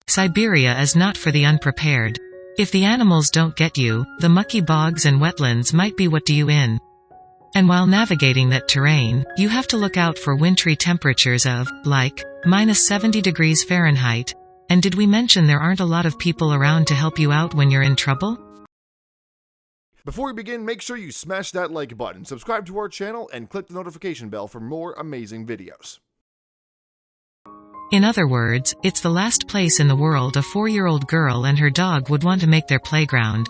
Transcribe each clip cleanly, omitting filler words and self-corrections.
Siberia is not for the unprepared. If the animals don't get you, the mucky bogs and wetlands might be what do you in. And while navigating that terrain, you have to look out for wintry temperatures of, like, -70 degrees Fahrenheit. And did we mention there aren't a lot of people around to help you out when you're in trouble? Before we begin, make sure you smash that like button, subscribe to our channel, and click the notification bell for more amazing videos. In other words, it's the last place in the world a 4-year-old girl and her dog would want to make their playground.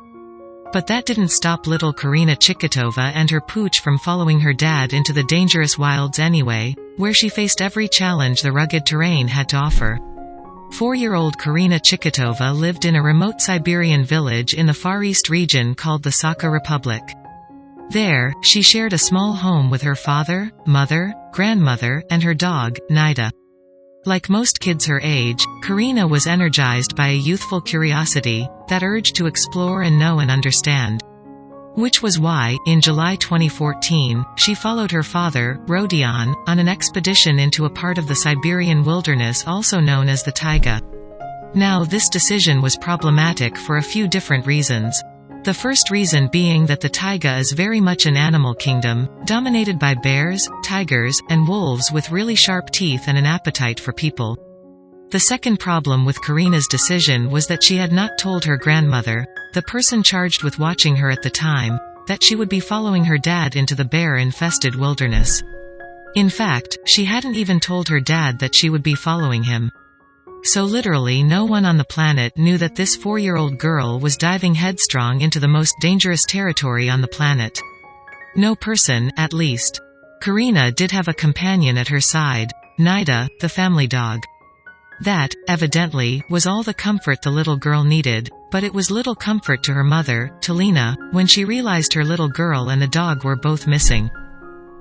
But that didn't stop little Karina Chikatova and her pooch from following her dad into the dangerous wilds anyway, where she faced every challenge the rugged terrain had to offer. 4-year-old Karina Chikatova lived in a remote Siberian village in the Far East region called the Sakha Republic. There, she shared a small home with her father, mother, grandmother, and her dog, Nida. Like most kids her age, Karina was energized by a youthful curiosity, that urge to explore and know and understand. Which was why, in July 2014, she followed her father, Rodion, on an expedition into a part of the Siberian wilderness also known as the taiga. Now this decision was problematic for a few different reasons. The first reason being that the taiga is very much an animal kingdom, dominated by bears, tigers, and wolves with really sharp teeth and an appetite for people. The second problem with Karina's decision was that she had not told her grandmother, the person charged with watching her at the time, that she would be following her dad into the bear-infested wilderness. In fact, she hadn't even told her dad that she would be following him. So literally no one on the planet knew that this 4-year-old girl was diving headstrong into the most dangerous territory on the planet. No person, at least. Karina did have a companion at her side, Nida, the family dog. That, evidently, was all the comfort the little girl needed, but it was little comfort to her mother, Talina, when she realized her little girl and the dog were both missing.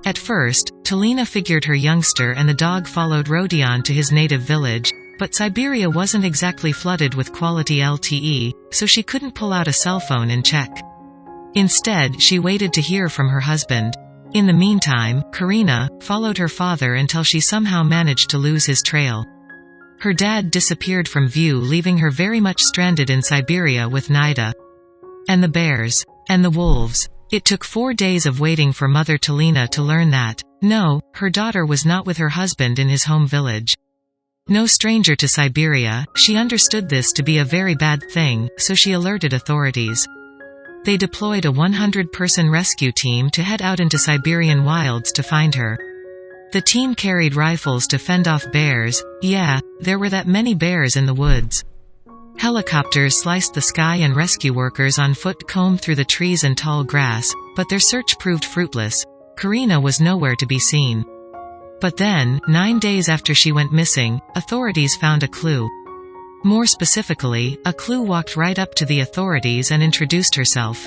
At first, Talina figured her youngster and the dog followed Rodion to his native village, but Siberia wasn't exactly flooded with quality LTE, so she couldn't pull out a cell phone and check. Instead, she waited to hear from her husband. In the meantime, Karina followed her father until she somehow managed to lose his trail. Her dad disappeared from view, leaving her very much stranded in Siberia with Nida. And the bears. And the wolves. It took 4 days of waiting for Mother Talina to learn that, no, her daughter was not with her husband in his home village. No stranger to Siberia, she understood this to be a very bad thing, so she alerted authorities. They deployed a 100-person rescue team to head out into Siberian wilds to find her. The team carried rifles to fend off bears. Yeah, there were that many bears in the woods. Helicopters sliced the sky and rescue workers on foot combed through the trees and tall grass, but their search proved fruitless. Karina was nowhere to be seen. But then, 9 days after she went missing, authorities found a clue. More specifically, a clue walked right up to the authorities and introduced herself.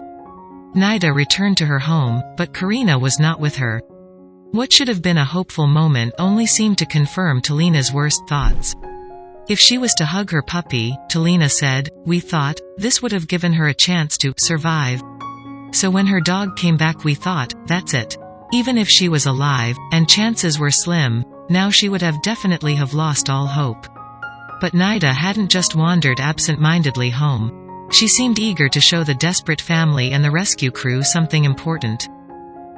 Nida returned to her home, but Karina was not with her. What should have been a hopeful moment only seemed to confirm Talina's worst thoughts. If she was to hug her puppy, Talina said, we thought, this would have given her a chance to survive. So when her dog came back we thought, that's it. Even if she was alive, and chances were slim, now she would have definitely have lost all hope. But Nida hadn't just wandered absent-mindedly home. She seemed eager to show the desperate family and the rescue crew something important.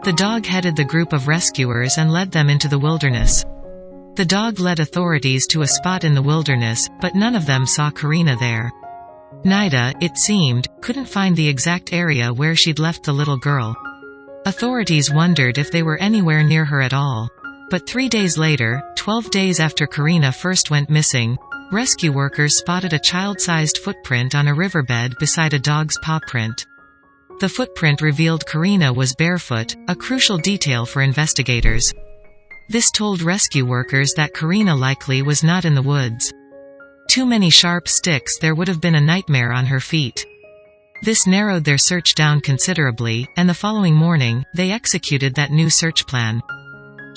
The dog headed the group of rescuers and led them into the wilderness. The dog led authorities to a spot in the wilderness, but none of them saw Karina there. Nida, it seemed, couldn't find the exact area where she'd left the little girl. Authorities wondered if they were anywhere near her at all. But 3 days later, 12 days after Karina first went missing, rescue workers spotted a child-sized footprint on a riverbed beside a dog's paw print. The footprint revealed Karina was barefoot, a crucial detail for investigators. This told rescue workers that Karina likely was not in the woods. Too many sharp sticks, there would have been a nightmare on her feet. This narrowed their search down considerably, and the following morning, they executed that new search plan.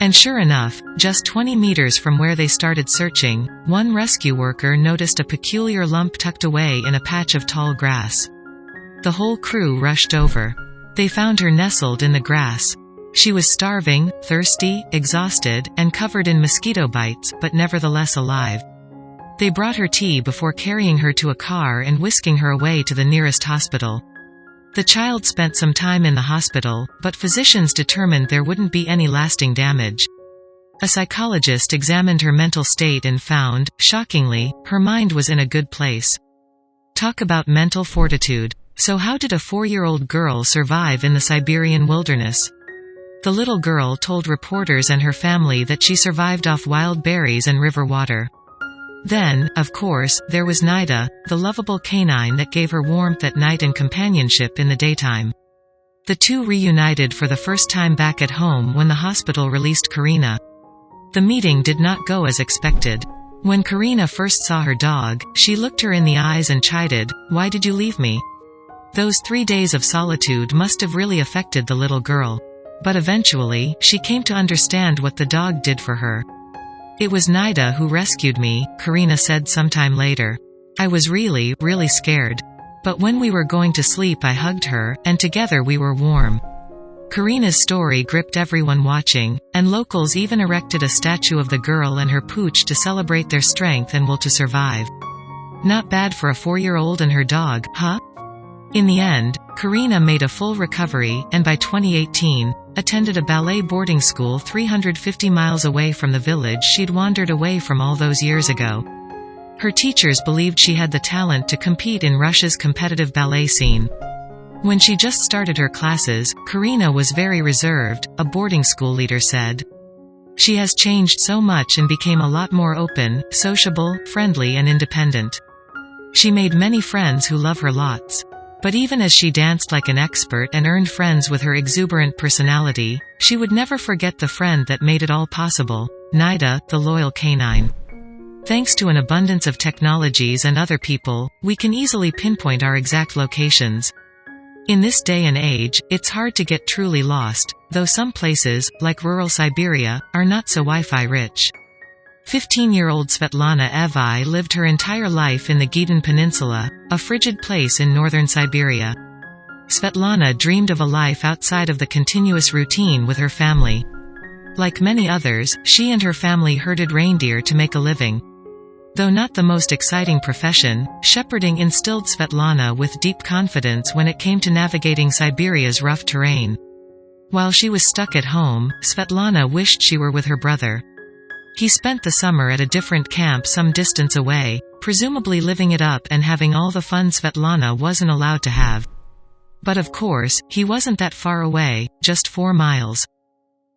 And sure enough, just 20 meters from where they started searching, one rescue worker noticed a peculiar lump tucked away in a patch of tall grass. The whole crew rushed over. They found her nestled in the grass. She was starving, thirsty, exhausted, and covered in mosquito bites, but nevertheless alive. They brought her tea before carrying her to a car and whisking her away to the nearest hospital. The child spent some time in the hospital, but physicians determined there wouldn't be any lasting damage. A psychologist examined her mental state and found, shockingly, her mind was in a good place. Talk about mental fortitude. So how did a 4-year-old girl survive in the Siberian wilderness? The little girl told reporters and her family that she survived off wild berries and river water. Then, of course, there was Nida, the lovable canine that gave her warmth at night and companionship in the daytime. The two reunited for the first time back at home when the hospital released Karina. The meeting did not go as expected. When Karina first saw her dog, she looked her in the eyes and chided, "Why did you leave me?" Those 3 days of solitude must have really affected the little girl. But eventually, she came to understand what the dog did for her. "It was Nida who rescued me," Karina said sometime later. "I was really, really scared. But when we were going to sleep I hugged her, and together we were warm." Karina's story gripped everyone watching, and locals even erected a statue of the girl and her pooch to celebrate their strength and will to survive. Not bad for a 4-year-old and her dog, huh? In the end, Karina made a full recovery, and by 2018, attended a ballet boarding school 350 miles away from the village she'd wandered away from all those years ago. Her teachers believed she had the talent to compete in Russia's competitive ballet scene. When she just started her classes, Karina was very reserved, a boarding school leader said. She has changed so much and became a lot more open, sociable, friendly and independent. She made many friends who love her lots. But even as she danced like an expert and earned friends with her exuberant personality, she would never forget the friend that made it all possible, Nida, the loyal canine. Thanks to an abundance of technologies and other people, we can easily pinpoint our exact locations. In this day and age, it's hard to get truly lost, though some places, like rural Siberia, are not so Wi-Fi rich. 15-year-old Svetlana Evi lived her entire life in the Gilr Peninsula, a frigid place in northern Siberia. Svetlana dreamed of a life outside of the continuous routine with her family. Like many others, she and her family herded reindeer to make a living. Though not the most exciting profession, shepherding instilled Svetlana with deep confidence when it came to navigating Siberia's rough terrain. While she was stuck at home, Svetlana wished she were with her brother. He spent the summer at a different camp some distance away, presumably living it up and having all the fun Svetlana wasn't allowed to have. But of course, he wasn't that far away, just 4 miles.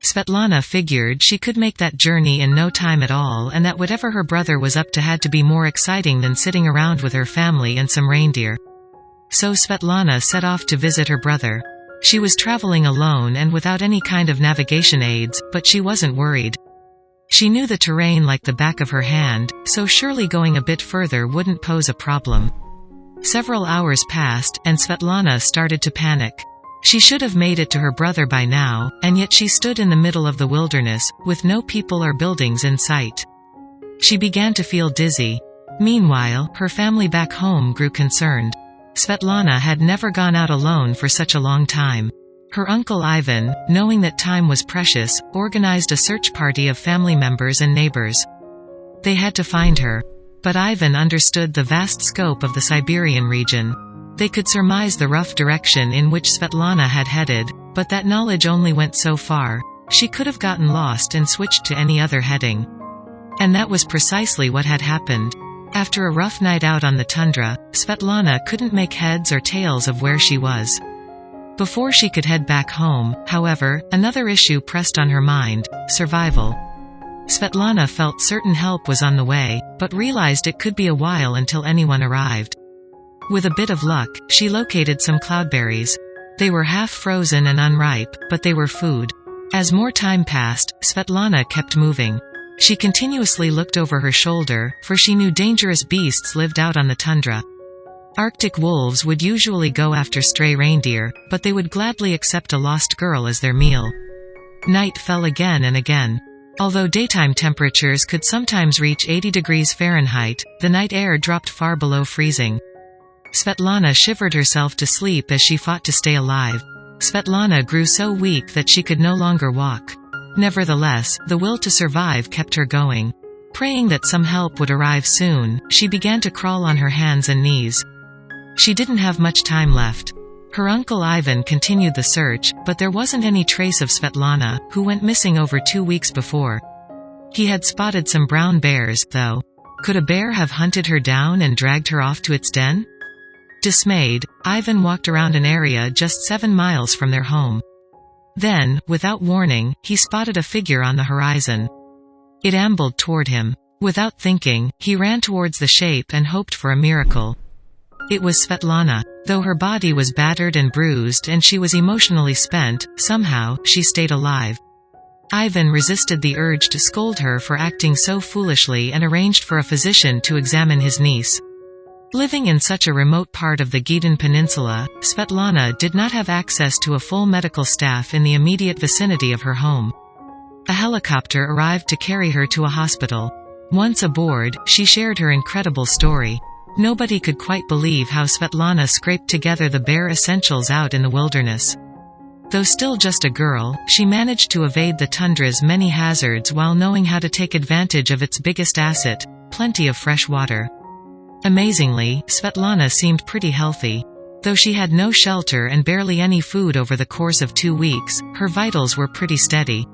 Svetlana figured she could make that journey in no time at all and that whatever her brother was up to had to be more exciting than sitting around with her family and some reindeer. So Svetlana set off to visit her brother. She was traveling alone and without any kind of navigation aids, but she wasn't worried. She knew the terrain like the back of her hand, so surely going a bit further wouldn't pose a problem. Several hours passed, and Svetlana started to panic. She should have made it to her brother by now, and yet she stood in the middle of the wilderness, with no people or buildings in sight. She began to feel dizzy. Meanwhile, her family back home grew concerned. Svetlana had never gone out alone for such a long time. Her uncle Ivan, knowing that time was precious, organized a search party of family members and neighbors. They had to find her. But Ivan understood the vast scope of the Siberian region. They could surmise the rough direction in which Svetlana had headed, but that knowledge only went so far. She could have gotten lost and switched to any other heading. And that was precisely what had happened. After a rough night out on the tundra, Svetlana couldn't make heads or tails of where she was. Before she could head back home, however, another issue pressed on her mind: survival. Svetlana felt certain help was on the way, but realized it could be a while until anyone arrived. With a bit of luck, she located some cloudberries. They were half frozen and unripe, but they were food. As more time passed, Svetlana kept moving. She continuously looked over her shoulder, for she knew dangerous beasts lived out on the tundra. Arctic wolves would usually go after stray reindeer, but they would gladly accept a lost girl as their meal. Night fell again and again. Although daytime temperatures could sometimes reach 80 degrees Fahrenheit, the night air dropped far below freezing. Svetlana shivered herself to sleep as she fought to stay alive. Svetlana grew so weak that she could no longer walk. Nevertheless, the will to survive kept her going. Praying that some help would arrive soon, she began to crawl on her hands and knees. She didn't have much time left. Her uncle Ivan continued the search, but there wasn't any trace of Svetlana, who went missing over 2 weeks before. He had spotted some brown bears, though. Could a bear have hunted her down and dragged her off to its den? Dismayed, Ivan walked around an area just 7 miles from their home. Then, without warning, he spotted a figure on the horizon. It ambled toward him. Without thinking, he ran towards the shape and hoped for a miracle. It was Svetlana. Though her body was battered and bruised and she was emotionally spent, somehow, she stayed alive. Ivan resisted the urge to scold her for acting so foolishly and arranged for a physician to examine his niece. Living in such a remote part of the Gidin Peninsula, Svetlana did not have access to a full medical staff in the immediate vicinity of her home. A helicopter arrived to carry her to a hospital. Once aboard, she shared her incredible story. Nobody could quite believe how Svetlana scraped together the bare essentials out in the wilderness. Though still just a girl, she managed to evade the tundra's many hazards while knowing how to take advantage of its biggest asset, plenty of fresh water. Amazingly, Svetlana seemed pretty healthy. Though she had no shelter and barely any food over the course of 2 weeks, her vitals were pretty steady.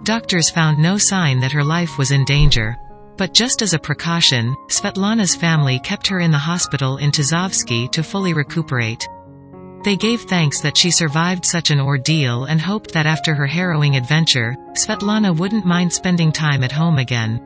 Doctors found no sign that her life was in danger. But just as a precaution, Svetlana's family kept her in the hospital in Tuzovsky to fully recuperate. They gave thanks that she survived such an ordeal and hoped that after her harrowing adventure, Svetlana wouldn't mind spending time at home again.